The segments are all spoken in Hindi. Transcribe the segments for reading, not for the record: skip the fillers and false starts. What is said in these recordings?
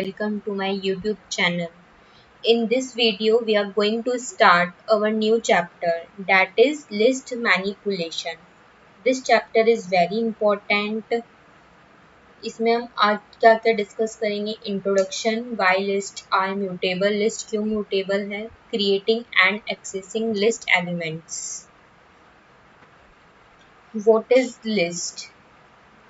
welcome to my YouTube channel. In this video, we are going to start our new chapter, that is list manipulation. This chapter is very important. इसमें हम आज क्या क्या डिस्कस करेंगे, introduction, why list are mutable, list क्यों म्यूटेबल है, creating and accessing list elements. What is list?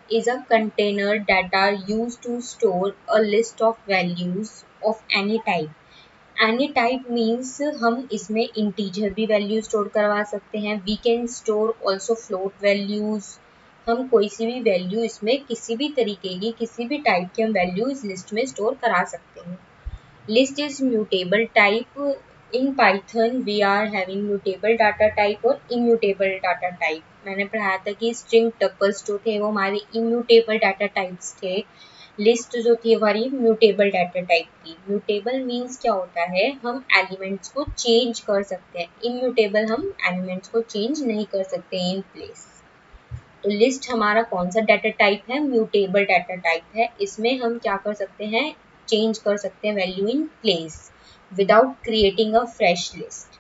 Is a container that are used to store a list of values of any type. Any type means हम इसमें integer भी value store करवा सकते हैं. We can store also float values. हम कोई सी भी value इसमें किसी भी तरीके की किसी भी type की हम value इस list में store करा सकते हैं. List is mutable type. In Python we are having mutable data type और immutable data type. मैंने पढ़ाया था कि string tuples जो थे वो हमारे immutable data types थे. लिस्ट जो थी हमारी म्यूटेबल डाटा टाइप की. म्यूटेबल मीन्स क्या होता है, हम एलिमेंट्स को चेंज कर सकते हैं. इम्यूटेबल हम एलिमेंट्स को चेंज नहीं कर सकते इन प्लेस. तो लिस्ट हमारा कौन सा डाटा टाइप है? म्यूटेबल डाटा टाइप है. इसमें हम क्या कर सकते हैं, चेंज कर सकते हैं value in place without creating a fresh list.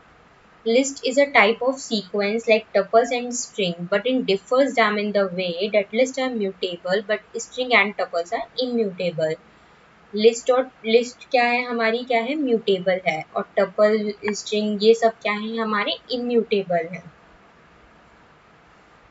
List is a type of sequence like tuples and string, but it differs them in the way that lists are mutable, but string and tuples are immutable. List और list क्या है हमारी, क्या है, mutable है, और tuple, string ये सब क्या है हमारे immutable है.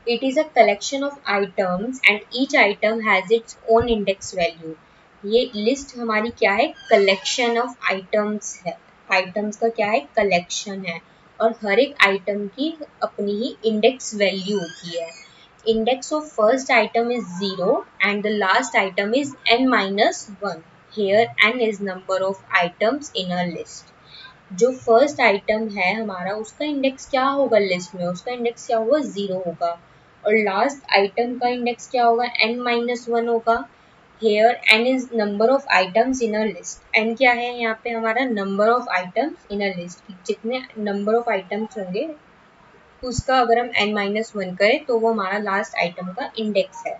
It is a collection of items and each item has its own index value. ये लिस्ट हमारी क्या है, कलेक्शन ऑफ आइटम्स है. आइटम्स का क्या है, कलेक्शन है, और हर एक आइटम की अपनी ही इंडेक्स वैल्यू होती है. Index of first item is 0 and the last item is n-1. Here n is number of items in a list. जो फर्स्ट आइटम है हमारा उसका इंडेक्स क्या होगा लिस्ट में, उसका इंडेक्स क्या होगा, 0 होगा, और लास्ट आइटम का इंडेक्स क्या होगा, n-1 होगा. Here n is number of items in a list. n क्या है यहाँ पे हमारा, number of items in a list. जितने number of items होंगे उसका अगर हम n-1 करें तो वो हमारा लास्ट आइटम का इंडेक्स है.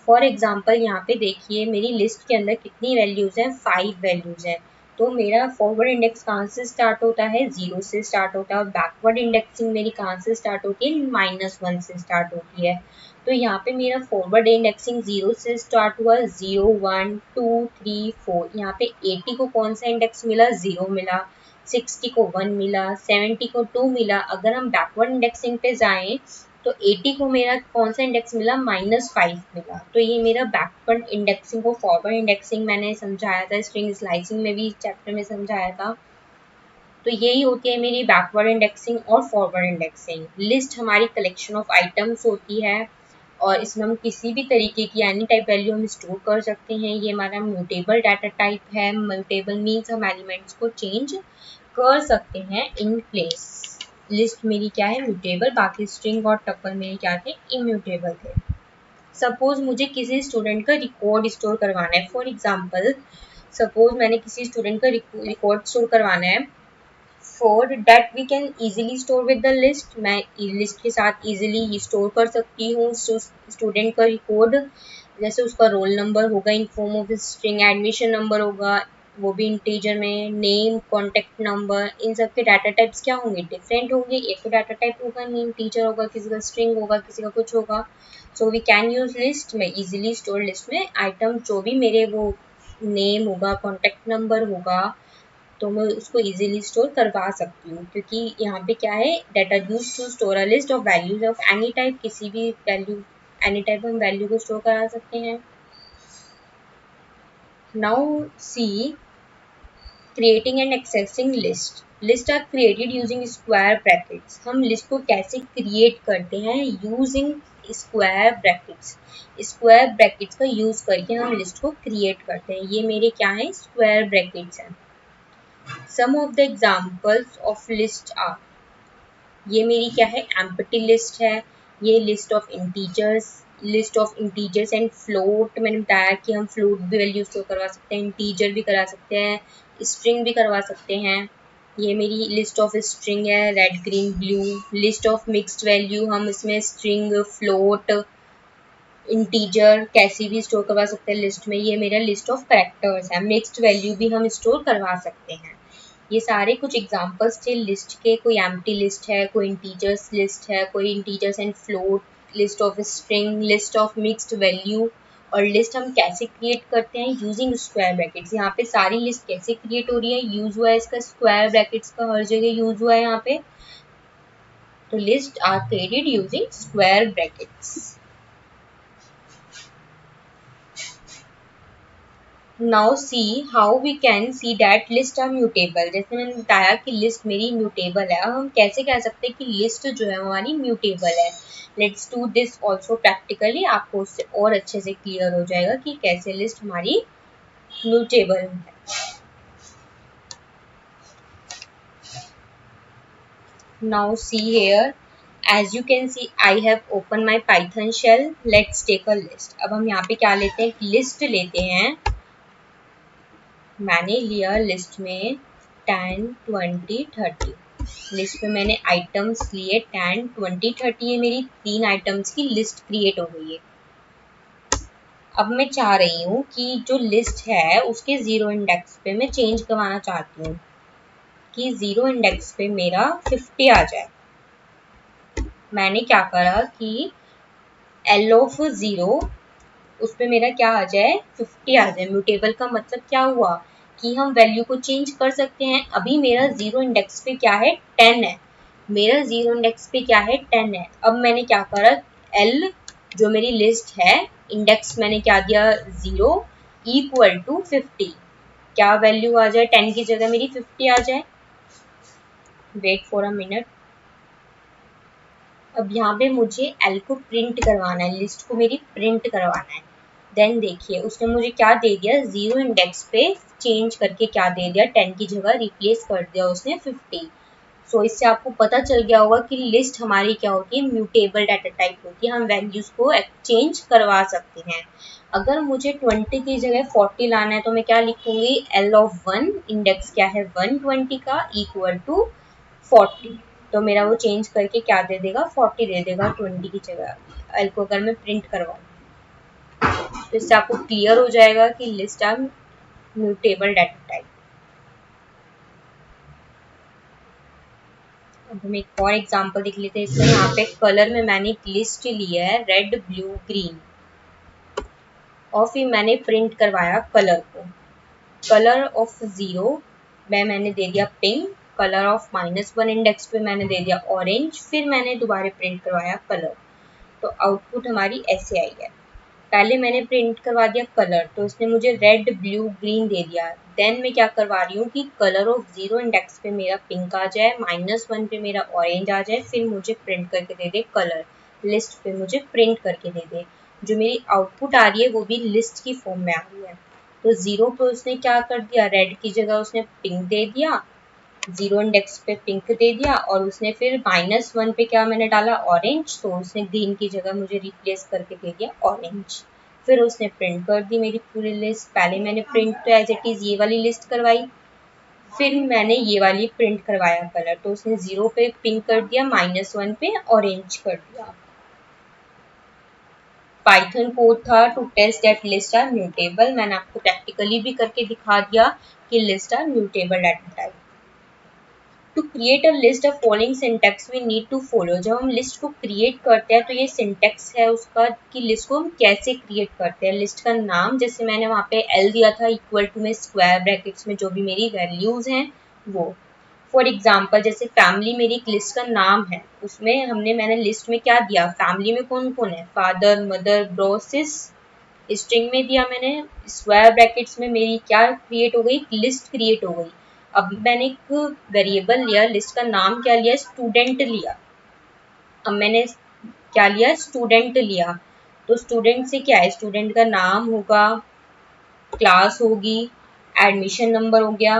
फॉर एग्जाम्पल यहाँ पे देखिए मेरी लिस्ट के अंदर कितनी वैल्यूज हैं, 5 वैल्यूज हैं. तो मेरा फॉरवर्ड इंडेक्स कहाँ से स्टार्ट होता है, 0 से स्टार्ट होता है, और बैकवर्ड इंडेक्सिंग मेरी कहाँ से स्टार्ट होती है, -1 से स्टार्ट होती है. तो यहाँ पे मेरा फॉरवर्ड इंडेक्सिंग 0 से स्टार्ट हुआ, 0 1 2 3 4. यहाँ पे 80 को कौन सा इंडेक्स मिला, 0 मिला. 60 को 1 मिला, 70 को 2 मिला. अगर हम बैकवर्ड इंडेक्सिंग पे जाएं तो 80 को मेरा कौन सा इंडेक्स मिला, -5 मिला. तो ये मेरा बैकवर्ड इंडेक्सिंग को फॉरवर्ड इंडेक्सिंग मैंने समझाया था, स्ट्रिंग स्लाइसिंग में भी चैप्टर में समझाया था. तो यही होती है मेरी बैकवर्ड इंडेक्सिंग और फॉरवर्ड इंडेक्सिंग. लिस्ट हमारी कलेक्शन ऑफ आइटम्स होती है और इसमें हम किसी भी तरीके की एनी टाइप वैल्यू हम स्टोर कर सकते हैं. ये हमारा म्यूटेबल डाटा टाइप है. म्यूटेबल मीन्स हम एलिमेंट्स को चेंज कर सकते हैं इन प्लेस. लिस्ट मेरी क्या है, म्यूटेबल. बाकी स्ट्रिंग और टपल मेरे क्या थे, इम्यूटेबल थे. सपोज मुझे किसी स्टूडेंट का रिकॉर्ड स्टोर करवाना है. फॉर एग्जाम्पल सपोज मैंने किसी स्टूडेंट का रिकॉर्ड स्टोर करवाना है. For that we can easily store with the list. मैं लिस्ट के साथ ईजिली स्टोर कर सकती हूँ स्टूडेंट का रिकॉर्ड. जैसे उसका रोल नंबर होगा in form of string, admission number होगा वो भी इंटीजर में, नेम, कॉन्टेक्ट नंबर, इन सब के डाटा टाइप्स क्या होंगे, डिफरेंट होंगे. एक तो डाटा टाइप होगा नेम, टीचर होगा, किसी का स्ट्रिंग होगा, किसी का कुछ होगा. So we can use list. मैं इजीली स्टोर लिस्ट में आइटम जो भी मेरे वो नेम होगा, कॉन्टेक्ट नंबर होगा, तो मैं उसको इजीली स्टोर करवा सकती हूँ. क्योंकि यहाँ पे क्या है, data use to store a list of values of any type. किसी भी वैल्यू, एनी टाइप हम वैल्यू को स्टोर करा सकते हैं. Now see creating and accessing list. List are created using square brackets. हम लिस्ट को कैसे क्रिएट करते हैं, using square brackets. Square brackets का यूज करके हम लिस्ट को क्रिएट करते हैं. ये मेरे क्या है, स्क्वायर ब्रैकेट्स हैं. Some of the examples of list are, ये मेरी क्या है, एम्प्टी लिस्ट है. ये list of integers and float. मैंने बताया कि हम फ्लोट भी वैल्यू स्टोर करवा सकते हैं, इंटीजर भी करा सकते हैं, स्ट्रिंग भी करवा सकते हैं. ये मेरी लिस्ट ऑफ स्ट्रिंग है, red green blue. List of mixed value, हम इसमें स्ट्रिंग, फ्लोट, इंटीजर कैसी भी स्टोर करवा सकते हैं लिस्ट में। ये मेरा लिस्ट ऑफ कैरेक्टर्स है। मिक्स्ड वैल्यू भी हम स्टोर करवा सकते हैं। ये सारे कुछ एग्जांपल्स थे लिस्ट के। कोई एम्प्टी लिस्ट है, कोई इंटीजर्स लिस्ट है, कोई integers and float, list of string, list of mixed value. और लिस्ट हम कैसे क्रिएट करते हैं यूजिंग स्क्वायर ब्रैकेट्स। यहाँ पे सारी लिस्ट कैसे क्रिएट हो रही है, यूज हुआ है इसका स्क्वायर ब्रैकेट्स का, हर जगह यूज हुआ है यहाँ पे। तो list are created using square brackets. Now see how we can see that list are mutable. जैसे मैंने बताया कि लिस्ट मेरी म्यूटेबल है। अब हम कैसे कह सकते हैं कि लिस्ट जो है हमारी म्यूटेबल है। Let's do this also practically. आपको उससे और अच्छे से क्लियर हो जाएगा कि कैसे लिस्ट हमारी म्यूटेबल है। Now see here, as you can see I have opened my Python shell. Let's take a list. अब हम यहाँ पे क्या लेते हैं, लिस्ट लेते हैं। मैंने लिया लिस्ट में 10, 20, 30। लिस्ट में मैंने आइटम्स लिए 10, 20, 30। ये मेरी 3 आइटम्स की लिस्ट क्रिएट हो गई है। अब मैं चाह रही हूँ कि जो लिस्ट है उसके 0 इंडेक्स पे मैं चेंज करवाना चाहती हूँ कि 0 इंडेक्स पे मेरा 50 आ जाए। मैंने क्या करा कि L ऑफ 0 उस पे मेरा क्या आ जाए, 50 आ जाए। म्यूटेबल का मतलब क्या हुआ कि हम वैल्यू को चेंज कर सकते हैं। अभी मेरा 0 इंडेक्स पे क्या है, 10 है। मेरा 0 इंडेक्स पे क्या है, 10 है। अब मैंने क्या करा, L जो मेरी लिस्ट है, इंडेक्स मैंने क्या दिया 0 इक्वल टू 50। क्या वैल्यू आ जाए, 10 की जगह मेरी 50 आ जाए। Wait for a minute. अब यहाँ पे मुझे L को प्रिंट करवाना है, लिस्ट को मेरी प्रिंट करवाना है। देन देखिए उसने मुझे क्या दे दिया, 0 इंडेक्स पे चेंज करके क्या दे दिया, 10 की जगह रिप्लेस कर दिया उसने 50। सो इससे आपको पता चल गया होगा कि लिस्ट हमारी क्या होती है, म्यूटेबल डाटा टाइप होती है। हम वैल्यूज को एक्सचेंज करवा सकते हैं। अगर मुझे 20 की जगह 40 लाना है तो मैं क्या लिखूंगी, L ऑफ 1, इंडेक्स क्या है 120 का, इक्वल टू 40। तो मेरा वो चेंज करके क्या दे देगा, 40 दे देगा 20 की जगह। L को अगर मैं प्रिंट करवाऊँ तो इससे आपको क्लियर हो जाएगा कि list are mutable data type. अब हम एक और एग्जांपल देख लेते हैं। इसमें यहाँ पे कलर में मैंने एक लिस्ट ली है, रेड, ब्लू, ग्रीन, और फिर मैंने प्रिंट करवाया कलर को। कलर ऑफ 0 में मैंने दे दिया पिंक, कलर ऑफ -1 इंडेक्स पे मैंने दे दिया ऑरेंज, फिर मैंने दोबारा प्रिंट करवाया कलर। तो आउटपुट हमारी ऐसे आई है। पहले मैंने प्रिंट करवा दिया कलर, तो उसने मुझे रेड, ब्लू, ग्रीन दे दिया। देन मैं क्या करवा रही हूँ कि कलर ऑफ 0 इंडेक्स पे मेरा पिंक आ जाए, -1 पे मेरा ऑरेंज आ जाए, फिर मुझे प्रिंट करके दे दे कलर, लिस्ट पे मुझे प्रिंट करके दे दे। जो मेरी आउटपुट आ रही है वो भी लिस्ट की फॉर्म में आ रही है। तो 0 पे उसने क्या कर दिया, रेड की जगह उसने पिंक दे दिया, 0 इंडेक्स पे पिंक दे दिया, और उसने फिर -1 पे क्या मैंने डाला, ऑरेंज, तो उसने ग्रीन की जगह मुझे रिप्लेस करके दे दिया ऑरेंज। फिर उसने प्रिंट कर दी मेरी पूरी लिस्ट। पहले मैंने प्रिंट तो एज इट इज़ ये वाली लिस्ट करवाई, फिर मैंने ये वाली प्रिंट करवाया कलर, तो उसने 0 पे पिंक कर दिया, -1 पे ऑरेंज कर दिया। पाइथन कोड था to test that list are mutable. मैंने आपको प्रैक्टिकली भी करके दिखा दिया कि list are mutable data type. To create a list of following syntax we need to follow. जब हम लिस्ट को क्रिएट करते हैं तो ये सिंटैक्स है उसका कि लिस्ट को हम कैसे क्रिएट करते हैं। लिस्ट का नाम, जैसे मैंने वहाँ पे L दिया था, इक्वल टू में स्क्वायर ब्रैकेट्स में जो भी मेरी वैल्यूज हैं वो। फॉर एग्जाम्पल जैसे फैमिली मेरी एक लिस्ट का नाम है, उसमें मैंने लिस्ट में क्या दिया, फैमिली में कौन कौन है, फादर, मदर, ब्रो, सिस। स्ट्रिंग में दिया मैंने, स्क्वायर ब्रैकेट्स में मेरी क्या क्रिएट हो गई, लिस्ट क्रिएट हो गई। अब मैंने एक वेरिएबल लिया, लिस्ट का नाम क्या लिया, स्टूडेंट लिया। अब मैंने क्या लिया, स्टूडेंट लिया। तो स्टूडेंट से क्या है, स्टूडेंट का नाम होगा, क्लास होगी, एडमिशन नंबर हो गया,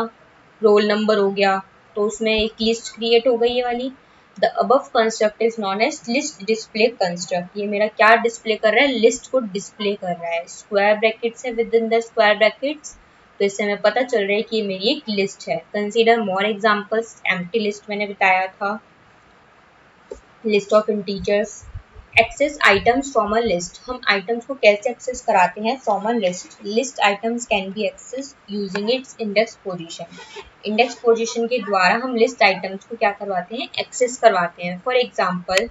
रोल नंबर हो गया। तो उसमें एक लिस्ट क्रिएट हो गई ये वाली। The above construct is known as list display construct. ये मेरा क्या डिस्प्ले कर रहा है, लिस्ट को डिस्प्ले कर रहा है। स्क्वायर ब्रैकेट्स है, with in the square brackets, तो इससे हमें पता चल रहा है कि ये मेरी एक लिस्ट है। Consider more examples. Empty list मैंने बताया था, list of integers, access items from a list, हम आइटम्स को कैसे एक्सेस कराते हैं from a list. List items can be access using its index position. Index position के द्वारा हम लिस्ट आइटम्स को क्या करवाते हैं, एक्सेस करवाते हैं। फॉर एग्जांपल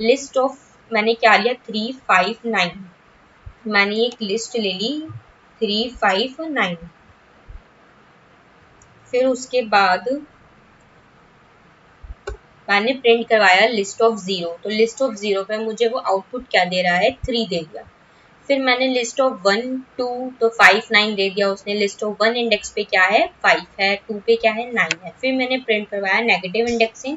लिस्ट ऑफ, मैंने क्या लिया 3, 5, 9, मैंने एक लिस्ट ले ली 3, 5, 9। फिर उसके बाद मैंने प्रिंट करवाया लिस्ट ऑफ 0, तो लिस्ट ऑफ 0 पे मुझे वो आउटपुट क्या दे रहा है, 3 दे दिया। फिर मैंने लिस्ट ऑफ 1, 2, तो 5, 9 दे दिया उसने। लिस्ट ऑफ 1 इंडेक्स पे क्या है, 5 है, 2 पे क्या है, 9 है। फिर मैंने प्रिंट करवाया नेगेटिव इंडेक्सिंग,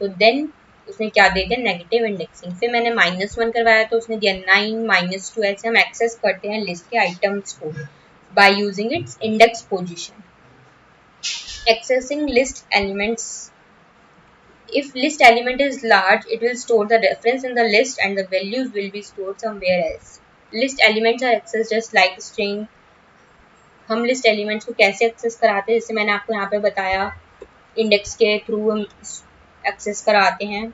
तो देन उसने क्या दे दिया, नेगेटिव इंडेक्सिंग। फिर मैंने -1 करवाया तो उसने दिया 9, -2। ऐसे हम एक्सेस करते हैं लिस्ट के आइटम्स को by using its index position. Accessing list elements, if list element is large, it will store the reference in the list and the values will be stored somewhere else. List elements are accessed just like string. हम लिस्ट एलिमेंट्स को कैसे एक्सेस कराते हैं, जैसे मैंने आपको यहाँ पे बताया, इंडेक्स के थ्रू हम एक्सेस कराते हैं।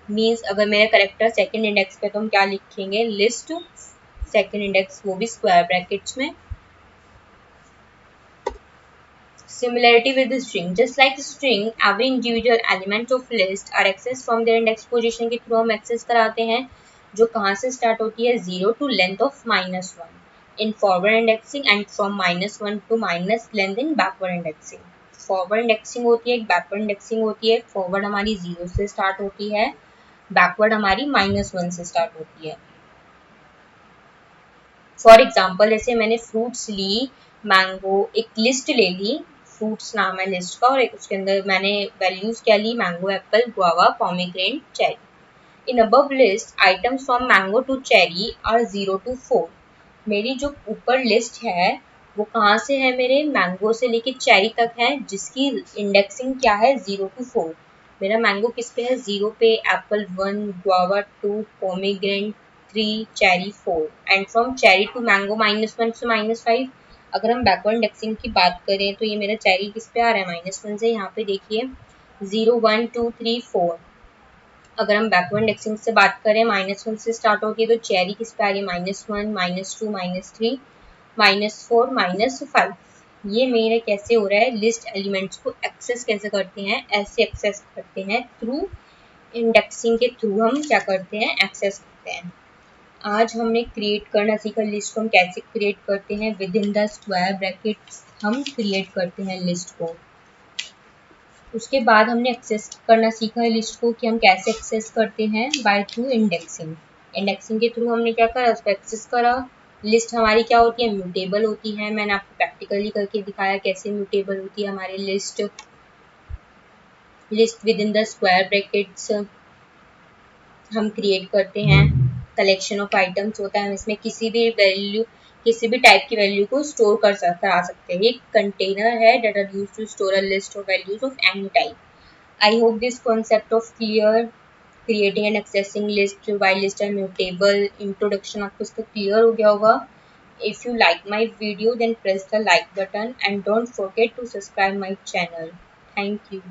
मीन्स अगर मेरा करेक्टर सेकंड इंडेक्स पे तो हम क्या लिखेंगे, लिस्ट सेकंड इंडेक्स, वो भी स्क्वायर ब्रैकेट्स में। Similarity with the string, just like string, every individual element of list are accessed from their index position के थ्रू हम एक्सेस कराते हैं, जो कहाँ से स्टार्ट होती है, 0 to length of -1 in forward indexing and from -1 to minus length in backward indexing। Forward indexing होती है, एक बैकवर्ड इंडेक्सिंग होती है। फॉरवर्ड हमारी 0 से स्टार्ट होती है, बैकवर्ड हमारी -1 से स्टार्ट होती है। फॉर एग्जाम्पल जैसे मैंने फ्रूट्स ली, मैंगो, एक लिस्ट ले ली, फ्रूट्स नाम है लिस्ट का, और एक उसके अंदर मैंने वैल्यूज क्या ली, mango, apple, guava, pomegranate, cherry. In above list items from mango to cherry are 0 to 4। मेरी जो ऊपर लिस्ट है वो कहाँ से है, मेरे मैंगो से लेके चेरी तक है, जिसकी इंडेक्सिंग क्या है, 0 to 4। मेरा मैंगो किस पे है, 0 पे, apple 1, guava 2, pomegranate 3, cherry 4, and from cherry to mango -1 से -5। अगर हम बैकवर्ड इंडेक्सिंग की बात करें तो ये मेरा चेरी किस पे आ रहा है, -1 से। यहाँ पे देखिए 0, 1, 2, 3, 4। अगर हम बैकवर्ड इंडेक्सिंग से बात करें, -1 से स्टार्ट होती है, तो चेरी किस पे आ रही है, -1, -2, -3, -4, -5। ये मेरे कैसे हो रहा है, लिस्ट एलिमेंट्स को एक्सेस कैसे करते हैं, ऐसे एक्सेस करते हैं थ्रू इंडेक्सिंग के थ्रू हम क्या करते हैं, एक्सेस करते हैं। आज हमने क्रिएट करना सीखा लिस्ट को हम कैसे क्रिएट करते हैं, with in the square brackets हम क्रिएट करते हैं लिस्ट को। उसके बाद हमने एक्सेस करना सीखा है लिस्ट को कि हम कैसे एक्सेस करते हैं, बाय थ्रू इंडेक्सिंग। इंडेक्सिंग के थ्रू हमने क्या करा, उसको एक्सेस करा। लिस्ट हमारी क्या होती है, म्यूटेबल होती है। मैंने आपको प्रैक्टिकली करके दिखाया कैसे म्यूटेबल होती है हमारी list. List with in the square brackets हम क्रिएट करते हैं। कलेक्शन ऑफ आइटम्स होता है, हम इसमें किसी भी वैल्यू, किसी भी टाइप की वैल्यू को स्टोर करा सकते हैं। एक कंटेनर है that are used to store a list of values of any type. I hope this concept of clear creating and accessing list while list are mutable introduction आपको इसका clear हो गया होगा। If you like my video then press the like button and don't forget to subscribe my channel. Thank you.